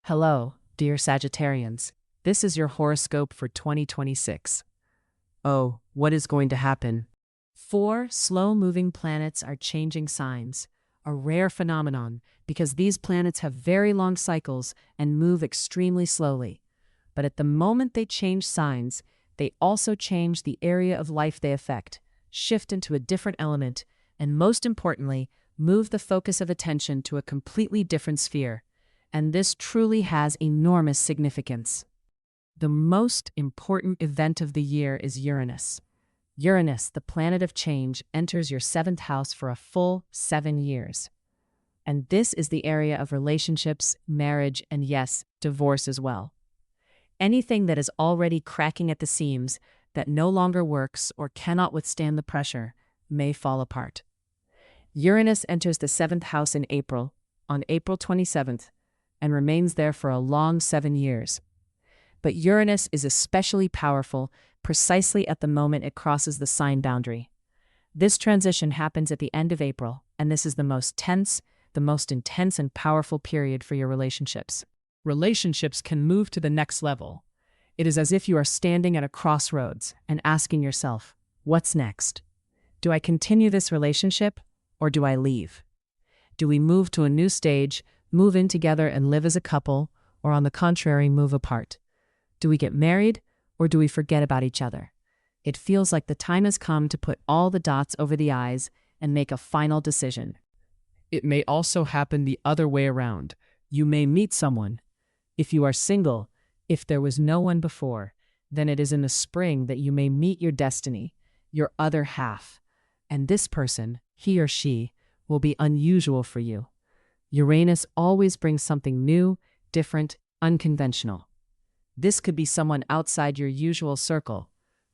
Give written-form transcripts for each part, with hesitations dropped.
Hello, dear Sagittarians. This is your horoscope for 2026. Oh, what is going to happen? Four slow-moving planets are changing signs, a rare phenomenon because these planets have very long cycles and move extremely slowly. But at the moment they change signs, they also change the area of life they affect, shift into a different element, and most importantly, move the focus of attention to a completely different sphere. And this truly has enormous significance. The most important event of the year is Uranus. Uranus, the planet of change, enters your seventh house for a full 7 years. And this is the area of relationships, marriage, and yes, divorce as well. Anything that is already cracking at the seams, that no longer works or cannot withstand the pressure, may fall apart. Uranus enters the seventh house in April, on April 27th, and remains there for a long 7 years. But Uranus is especially powerful precisely at the moment it crosses the sign boundary. This transition happens at the end of April, and this is the most intense and powerful period for your relationships. Relationships can move to the next level. It is as if you are standing at a crossroads and asking yourself, what's next? Do I continue this relationship, or do I leave? Do we move to a new stage, move in together and live as a couple, or on the contrary, move apart? Do we get married, or do we forget about each other? It feels like the time has come to put all the dots over the i's and make a final decision. It may also happen the other way around. You may meet someone. If you are single, if there was no one before, then it is in the spring that you may meet your destiny, your other half. And this person, he or she, will be unusual for you. Uranus always brings something new, different, unconventional. This could be someone outside your usual circle,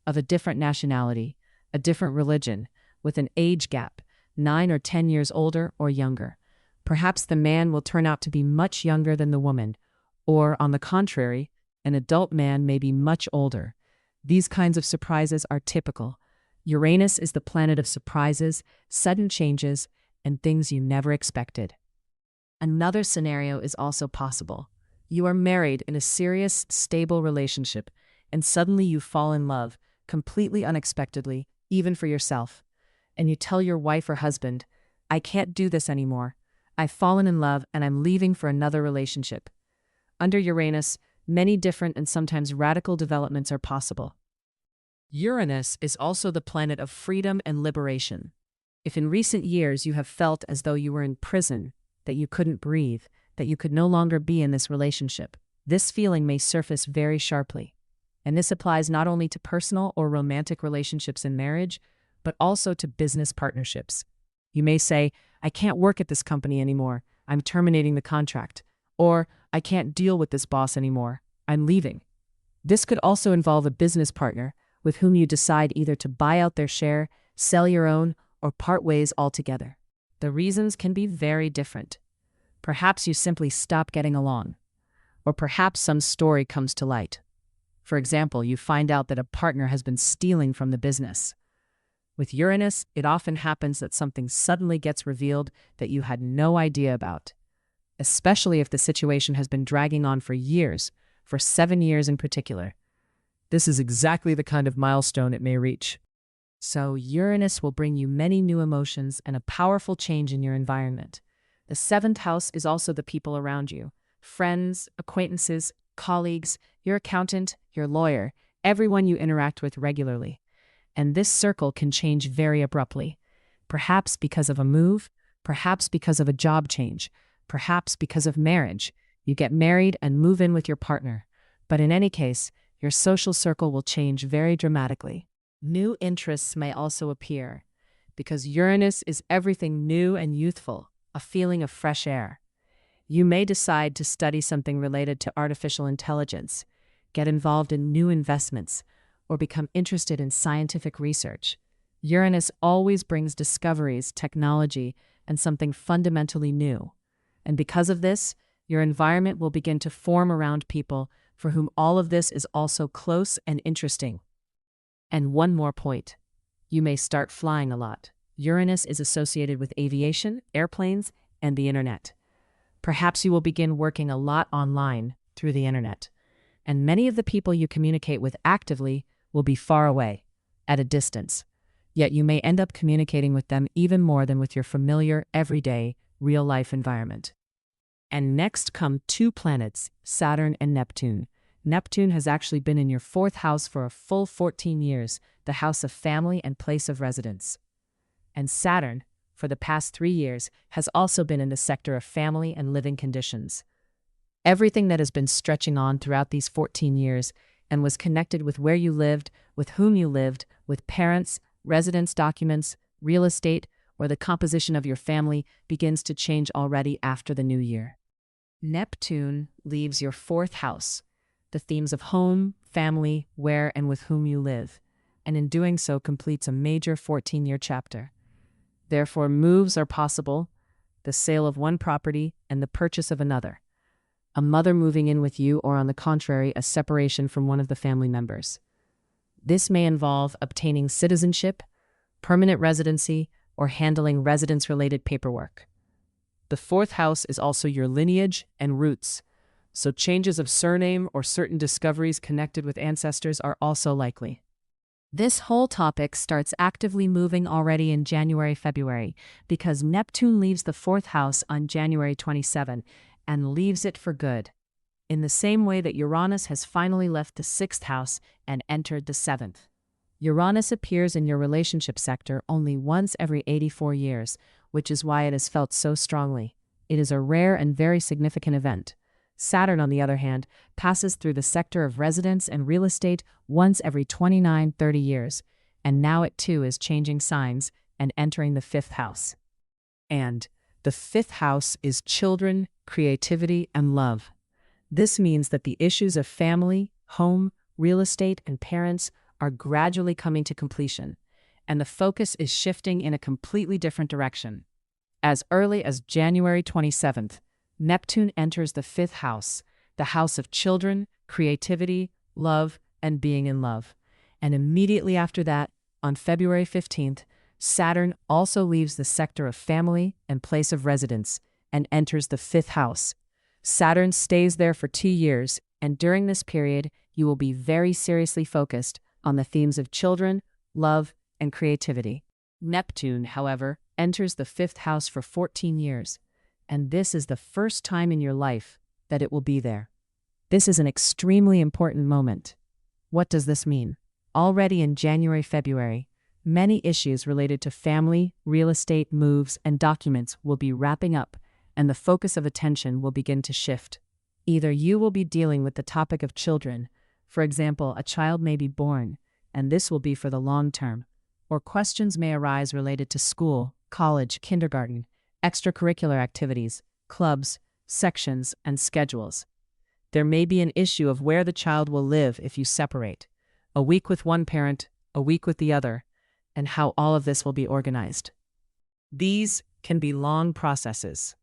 of a different nationality, a different religion, with an age gap, 9 or 10 years older or younger. Perhaps the man will turn out to be much younger than the woman, or, on the contrary, an adult man may be much older. These kinds of surprises are typical. Uranus is the planet of surprises, sudden changes, and things you never expected. Another scenario is also possible. You are married in a serious, stable relationship, and suddenly you fall in love, completely unexpectedly, even for yourself. And you tell your wife or husband, I can't do this anymore. I've fallen in love and I'm leaving for another relationship. Under Uranus, many different and sometimes radical developments are possible. Uranus is also the planet of freedom and liberation. If in recent years you have felt as though you were in prison, that you couldn't breathe, that you could no longer be in this relationship, this feeling may surface very sharply. And this applies not only to personal or romantic relationships in marriage, but also to business partnerships. You may say, I can't work at this company anymore. I'm terminating the contract. Or, I can't deal with this boss anymore. I'm leaving. This could also involve a business partner with whom you decide either to buy out their share, sell your own, or part ways altogether. The reasons can be very different. Perhaps you simply stop getting along. Or perhaps some story comes to light. For example, you find out that a partner has been stealing from the business. With Uranus, it often happens that something suddenly gets revealed that you had no idea about, especially if the situation has been dragging on for years, for 7 years in particular. This is exactly the kind of milestone it may reach. So Uranus will bring you many new emotions and a powerful change in your environment. The seventh house is also the people around you, friends, acquaintances, colleagues, your accountant, your lawyer, everyone you interact with regularly. And this circle can change very abruptly, perhaps because of a move, perhaps because of a job change, perhaps because of marriage. You get married and move in with your partner. But in any case, your social circle will change very dramatically. New interests may also appear, because Uranus is everything new and youthful, a feeling of fresh air. You may decide to study something related to artificial intelligence, get involved in new investments, or become interested in scientific research. Uranus always brings discoveries, technology, and something fundamentally new. And because of this, your environment will begin to form around people for whom all of this is also close and interesting. And one more point. You may start flying a lot. Uranus is associated with aviation, airplanes, and the internet. Perhaps you will begin working a lot online through the internet, and many of the people you communicate with actively will be far away, at a distance. Yet you may end up communicating with them even more than with your familiar, everyday, real-life environment. And next come two planets, Saturn and Neptune. Neptune has actually been in your fourth house for a full 14 years, the house of family and place of residence. And Saturn, for the past 3 years, has also been in the sector of family and living conditions. Everything that has been stretching on throughout these 14 years and was connected with where you lived, with whom you lived, with parents, residence documents, real estate, or the composition of your family begins to change already after the new year. Neptune leaves your fourth house, the themes of home, family, where and with whom you live, and in doing so completes a major 14-year chapter. Therefore, moves are possible, the sale of one property and the purchase of another. A mother moving in with you, or on the contrary, a separation from one of the family members. This may involve obtaining citizenship, permanent residency, or handling residence-related paperwork. The fourth house is also your lineage and roots, so changes of surname or certain discoveries connected with ancestors are also likely. This whole topic starts actively moving already in January-February because Neptune leaves the fourth house on January 27 and leaves it for good, in the same way that Uranus has finally left the sixth house and entered the seventh. Uranus appears in your relationship sector only once every 84 years, which is why it is felt so strongly. It is a rare and very significant event. Saturn, on the other hand, passes through the sector of residence and real estate once every 29-30 years, and now it too is changing signs and entering the fifth house. And the fifth house is children, creativity, and love. This means that the issues of family, home, real estate, and parents are gradually coming to completion, and the focus is shifting in a completely different direction. As early as January 27th, Neptune enters the fifth house, the house of children, creativity, love, and being in love. And immediately after that, on February 15th, Saturn also leaves the sector of family and place of residence and enters the fifth house. Saturn stays there for 2 years, and during this period, you will be very seriously focused on the themes of children, love, and creativity. Neptune, however, enters the fifth house for 14 years. And this is the first time in your life that it will be there. This is an extremely important moment. What does this mean? Already in January-February, many issues related to family, real estate, moves, and documents will be wrapping up, and the focus of attention will begin to shift. Either you will be dealing with the topic of children, for example, a child may be born, and this will be for the long term, or questions may arise related to school, college, kindergarten, extracurricular activities, clubs, sections, and schedules. There may be an issue of where the child will live if you separate, a week with one parent, a week with the other, and how all of this will be organized. These can be long processes,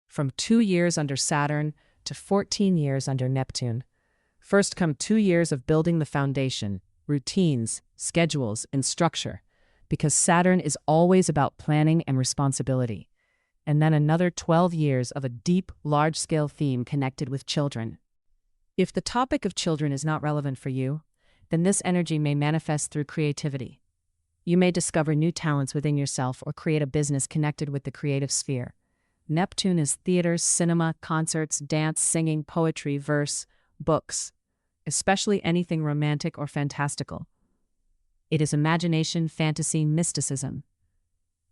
from 2 years under Saturn to 14 years under Neptune. First come 2 years of building the foundation, routines, schedules, and structure, because Saturn is always about planning and responsibility. And then another 12 years of a deep, large-scale theme connected with children. If the topic of children is not relevant for you, then this energy may manifest through creativity. You may discover new talents within yourself or create a business connected with the creative sphere. Neptune is theater, cinema, concerts, dance, singing, poetry, verse, books, especially anything romantic or fantastical. It is imagination, fantasy, mysticism.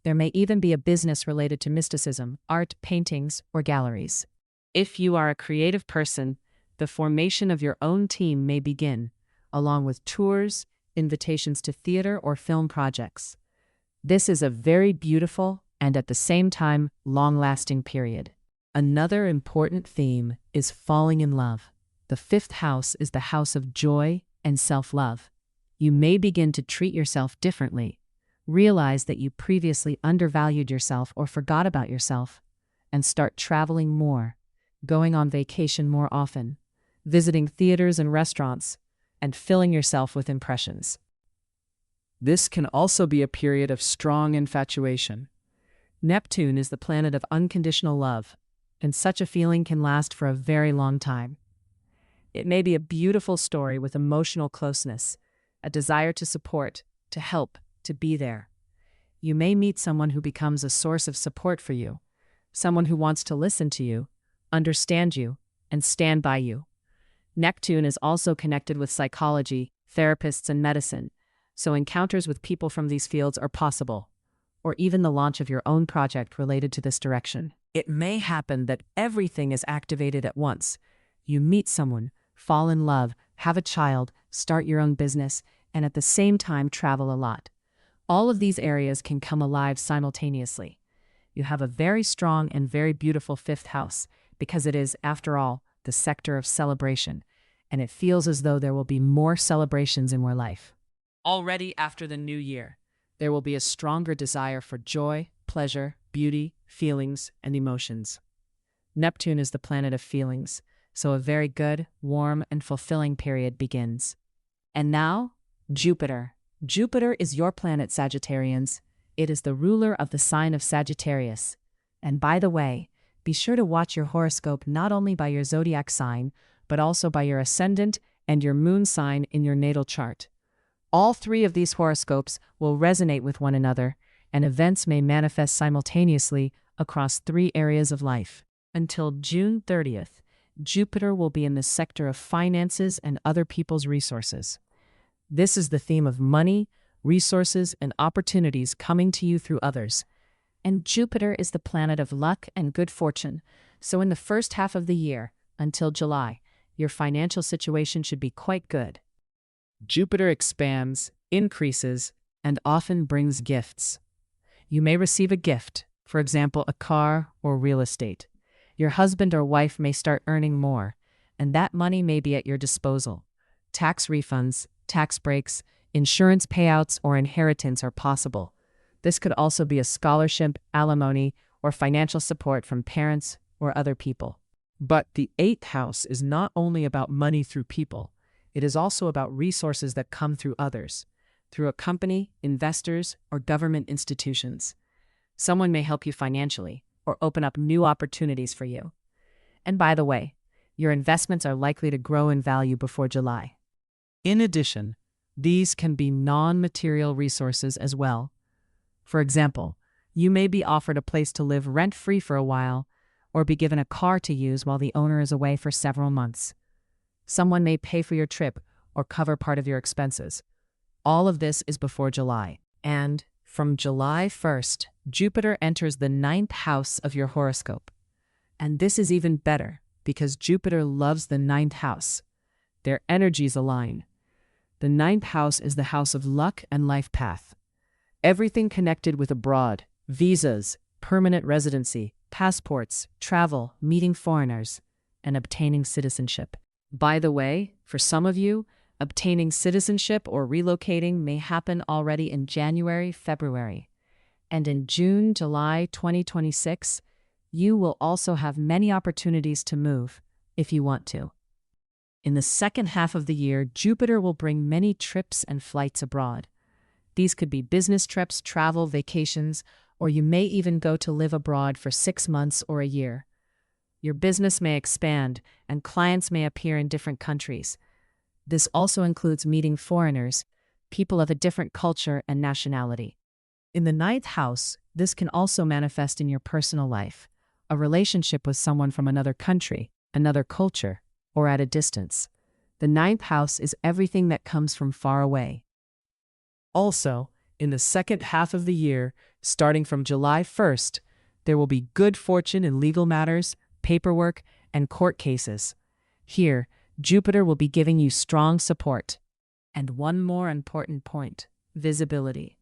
There may even be a business related to mysticism, art, paintings, or galleries. If you are a creative person, the formation of your own team may begin, along with tours, invitations to theater or film projects. This is a very beautiful and at the same time long-lasting period. Another important theme is falling in love. The fifth house is the house of joy and self-love. You may begin to treat yourself differently, realize that you previously undervalued yourself or forgot about yourself, and start traveling more, going on vacation more often, visiting theaters and restaurants, and filling yourself with impressions. This can also be a period of strong infatuation. Neptune is the planet of unconditional love. and such a feeling can last for a very long time. It may be a beautiful story with emotional closeness, a desire to support, to help, to be there. You may meet someone who becomes a source of support for you, someone who wants to listen to you, understand you, and stand by you. Neptune is also connected with psychology, therapists, and medicine, so encounters with people from these fields are possible, or even the launch of your own project related to this direction. It may happen that everything is activated at once. You meet someone, fall in love, have a child, start your own business, and at the same time travel a lot. All of these areas can come alive simultaneously. You have a very strong and very beautiful fifth house, because it is, after all, the sector of celebration, and it feels as though there will be more celebrations in your life. Already after the new year, there will be a stronger desire for joy, pleasure, beauty, feelings, and emotions. Neptune is the planet of feelings, so a very good, warm, and fulfilling period begins. And now, Jupiter. Jupiter is your planet, Sagittarians. It is the ruler of the sign of Sagittarius. And by the way, be sure to watch your horoscope not only by your zodiac sign, but also by your ascendant and your moon sign in your natal chart. All three of these horoscopes will resonate with one another, and events may manifest simultaneously across three areas of life. Until June 30th, Jupiter will be in the sector of finances and other people's resources. This is the theme of money, resources, and opportunities coming to you through others. And Jupiter is the planet of luck and good fortune, so in the first half of the year, until July, your financial situation should be quite good. Jupiter expands, increases, and often brings gifts. You may receive a gift, for example, a car or real estate. Your husband or wife may start earning more, and that money may be at your disposal. Tax refunds, tax breaks, insurance payouts, or inheritance are possible. This could also be a scholarship, alimony, or financial support from parents or other people. But the 8th house is not only about money through people. It is also about resources that come through others, through a company, investors, or government institutions. Someone may help you financially or open up new opportunities for you. And by the way, your investments are likely to grow in value before July. In addition, these can be non-material resources as well. For example, you may be offered a place to live rent-free for a while, or be given a car to use while the owner is away for several months. Someone may pay for your trip or cover part of your expenses. All of this is before July. And from July 1st, Jupiter enters the 9th house of your horoscope. And this is even better because Jupiter loves the 9th house. Their energies align. The 9th house is the house of luck and life path. Everything connected with abroad, visas, permanent residency, passports, travel, meeting foreigners, and obtaining citizenship. By the way, for some of you, obtaining citizenship or relocating may happen already in January, February. And in June, July 2026, you will also have many opportunities to move if you want to. In the second half of the year, Jupiter will bring many trips and flights abroad. These could be business trips, travel, vacations, or you may even go to live abroad for 6 months or a year. Your business may expand, and clients may appear in different countries. This also includes meeting foreigners, people of a different culture and nationality. In the 9th house, this can also manifest in your personal life, a relationship with someone from another country, another culture, or at a distance. The 9th house is everything that comes from far away. Also, in the second half of the year, starting from July 1st, there will be good fortune in legal matters, paperwork, and court cases. Here, Jupiter will be giving you strong support. And one more important point, visibility.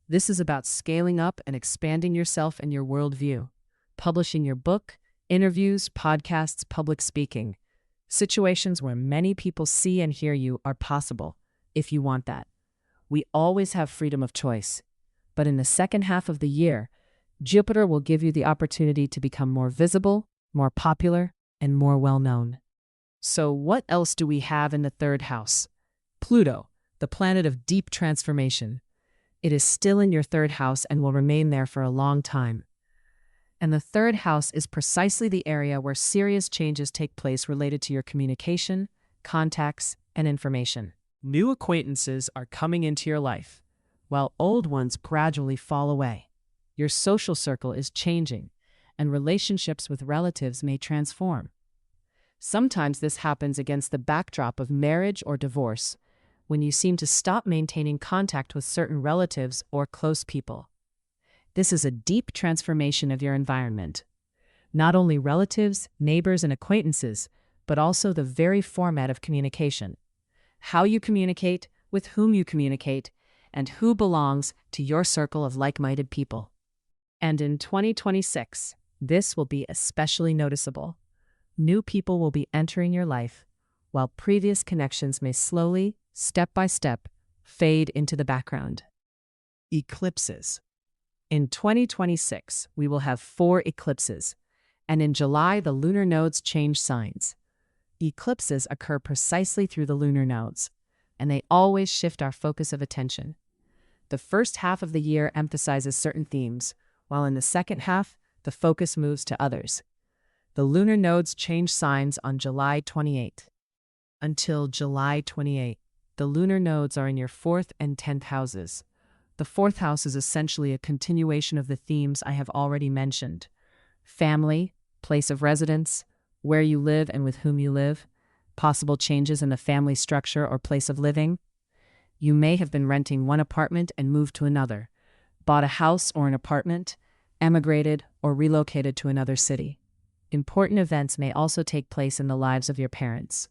This is about scaling up and expanding yourself and your worldview, publishing your book, interviews, podcasts, public speaking. Situations where many people see and hear you are possible, if you want that. We always have freedom of choice. But in the second half of the year, Jupiter will give you the opportunity to become more visible, more popular, and more well-known. So what else do we have in the 3rd house? Pluto, the planet of deep transformation. It is still in your 3rd house and will remain there for a long time. And the third house is precisely the area where serious changes take place related to your communication, contacts, and information. New acquaintances are coming into your life, while old ones gradually fall away. Your social circle is changing, and relationships with relatives may transform. Sometimes this happens against the backdrop of marriage or divorce, when you seem to stop maintaining contact with certain relatives or close people. This is a deep transformation of your environment. Not only relatives, neighbors, and acquaintances, but also the very format of communication. How you communicate, with whom you communicate, and who belongs to your circle of like-minded people. And in 2026, this will be especially noticeable. New people will be entering your life, while previous connections may slowly, step by step, fade into the background. Eclipses. In 2026, we will have 4 eclipses, and in July, the lunar nodes change signs. Eclipses occur precisely through the lunar nodes, and they always shift our focus of attention. The first half of the year emphasizes certain themes, while in the second half, the focus moves to others. The lunar nodes change signs on July 28. Until July 28, the lunar nodes are in your 4th and 10th houses. The 4th house is essentially a continuation of the themes I have already mentioned: family, place of residence, where you live and with whom you live, possible changes in the family structure or place of living. You may have been renting one apartment and moved to another, bought a house or an apartment, emigrated, or relocated to another city. Important events may also take place in the lives of your parents.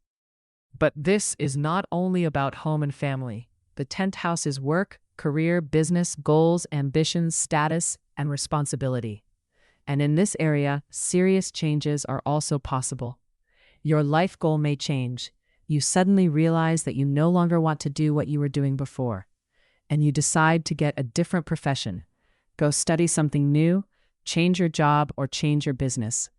But this is not only about home and family. The 10th house is work, career, business, goals, ambitions, status, and responsibility. And in this area, serious changes are also possible. Your life goal may change. You suddenly realize that you no longer want to do what you were doing before, and you decide to get a different profession, go study something new, change your job, or change your business.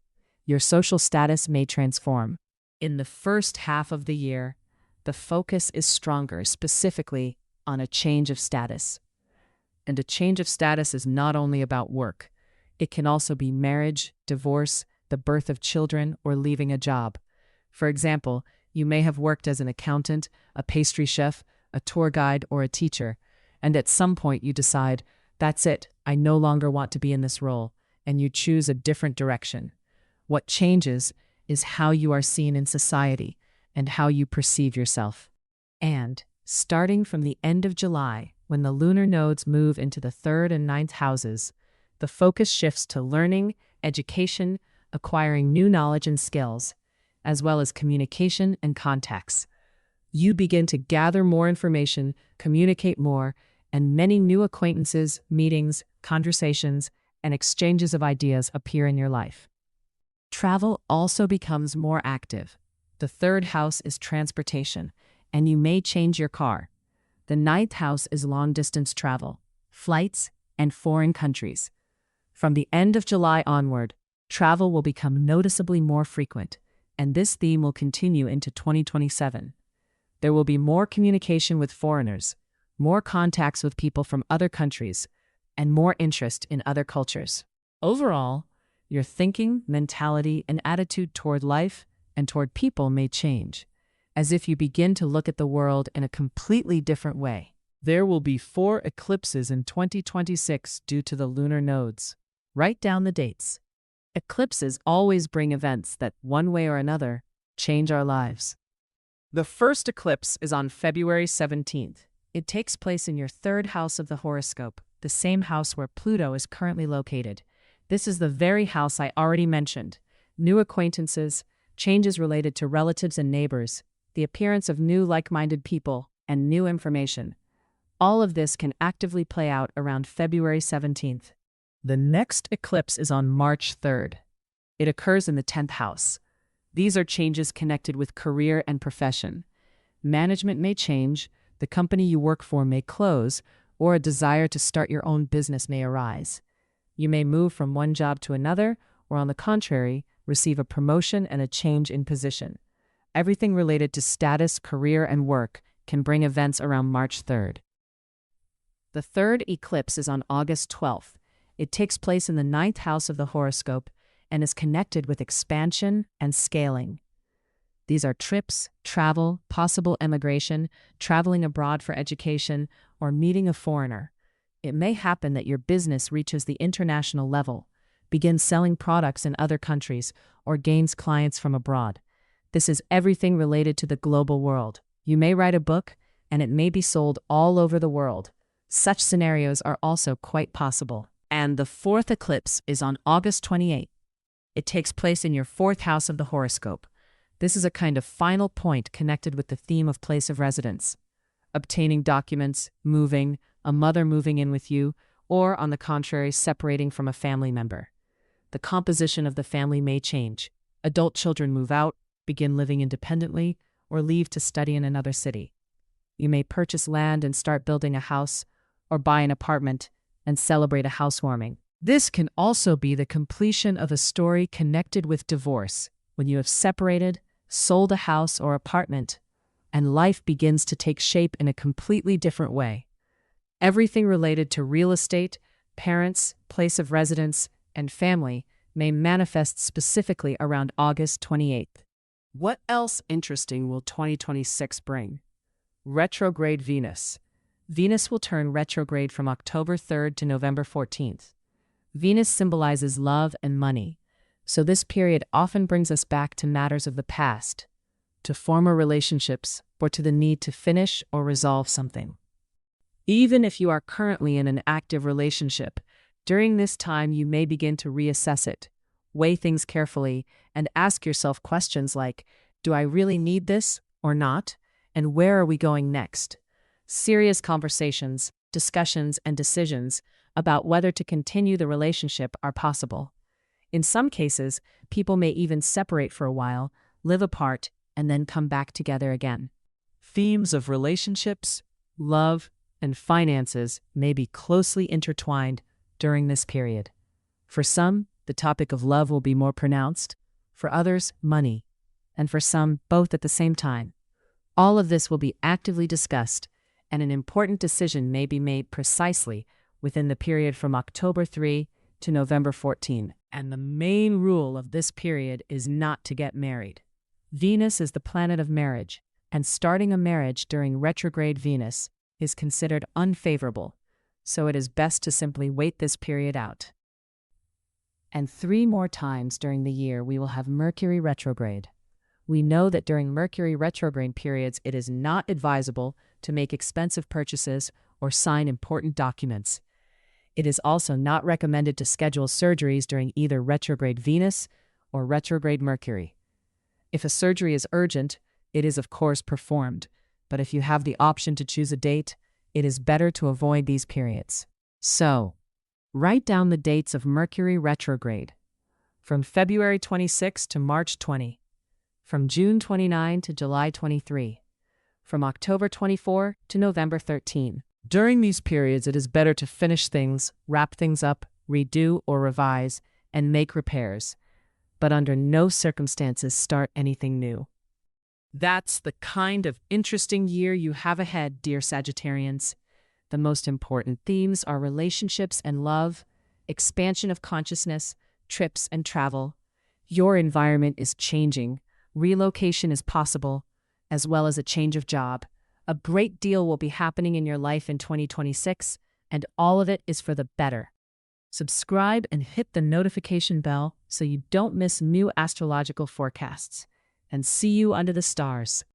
Your social status may transform. In the first half of the year, the focus is stronger, specifically on a change of status. And a change of status is not only about work. It can also be marriage, divorce, the birth of children, or leaving a job. For example, you may have worked as an accountant, a pastry chef, a tour guide, or a teacher, and at some point you decide, that's it, I no longer want to be in this role, and you choose a different direction. What changes is how you are seen in society and how you perceive yourself. And, starting from the end of July, when the lunar nodes move into the 3rd and 9th houses, the focus shifts to learning, education, acquiring new knowledge and skills, as well as communication and contacts. You begin to gather more information, communicate more, and many new acquaintances, meetings, conversations, and exchanges of ideas appear in your life. Travel also becomes more active. The 3rd house is transportation, and you may change your car. The 9th house is long-distance travel, flights, and foreign countries. From the end of July onward, travel will become noticeably more frequent, and this theme will continue into 2027. There will be more communication with foreigners, more contacts with people from other countries, and more interest in other cultures. Overall, your thinking, mentality, and attitude toward life and toward people may change, as if you begin to look at the world in a completely different way. There will be 4 eclipses in 2026 due to the lunar nodes. Write down the dates. Eclipses always bring events that, one way or another, change our lives. The first eclipse is on February 17th. It takes place in your 3rd house of the horoscope, the same house where Pluto is currently located. This is the very house I already mentioned. New acquaintances, changes related to relatives and neighbors, the appearance of new like-minded people, and new information. All of this can actively play out around February 17th. The next eclipse is on March 3rd. It occurs in the 10th house. These are changes connected with career and profession. Management may change, the company you work for may close, or a desire to start your own business may arise. You may move from one job to another, or on the contrary, receive a promotion and a change in position. Everything related to status, career, and work can bring events around March 3rd. The 3rd eclipse is on August 12th, It takes place in the ninth house of the horoscope and is connected with expansion and scaling. These are trips, travel, possible emigration, traveling abroad for education, or meeting a foreigner. It may happen that your business reaches the international level, begins selling products in other countries, or gains clients from abroad. This is everything related to the global world. You may write a book, and it may be sold all over the world. Such scenarios are also quite possible. And the fourth eclipse is on August 28th. It takes place in your fourth house of the horoscope. This is a kind of final point connected with the theme of place of residence. Obtaining documents, moving, a mother moving in with you, or, on the contrary, separating from a family member. The composition of the family may change. Adult children move out, begin living independently, or leave to study in another city. You may purchase land and start building a house, or buy an apartment and celebrate a housewarming. This can also be the completion of a story connected with divorce, when you have separated, sold a house or apartment, and life begins to take shape in a completely different way. Everything related to real estate, parents, place of residence, and family may manifest specifically around August 28th. What else interesting will 2026 bring? Retrograde Venus. Venus will turn retrograde from October 3rd to November 14th. Venus symbolizes love and money, so this period often brings us back to matters of the past, to former relationships, or to the need to finish or resolve something. Even if you are currently in an active relationship, during this time you may begin to reassess it, weigh things carefully, and ask yourself questions like, do I really need this or not? And where are we going next? Serious conversations, discussions, and decisions about whether to continue the relationship are possible. In some cases, people may even separate for a while, live apart, and then come back together again. Themes of relationships, love, and finances may be closely intertwined during this period. For some, the topic of love will be more pronounced, for others, money, and for some, both at the same time. All of this will be actively discussed, and an important decision may be made precisely within the period from October 3 to November 14. And the main rule of this period is not to get married. Venus is the planet of marriage, and starting a marriage during retrograde Venus is considered unfavorable, so it is best to simply wait this period out. And 3 more times during the year we will have Mercury retrograde. We know that during Mercury retrograde periods it is not advisable to make expensive purchases or sign important documents. It is also not recommended to schedule surgeries during either retrograde Venus or retrograde Mercury. If a surgery is urgent, it is of course performed, but if you have the option to choose a date, it is better to avoid these periods. So, write down the dates of Mercury retrograde. From February 26 to March 20. From June 29 to July 23. From October 24 to November 13. During these periods, it is better to finish things, wrap things up, redo or revise, and make repairs, but under no circumstances start anything new. That's the kind of interesting year you have ahead, dear Sagittarians. The most important themes are relationships and love, expansion of consciousness, trips and travel. Your environment is changing. Relocation is possible, as well as a change of job. A great deal will be happening in your life in 2026, and all of it is for the better. Subscribe and hit the notification bell so you don't miss new astrological forecasts. And see you under the stars.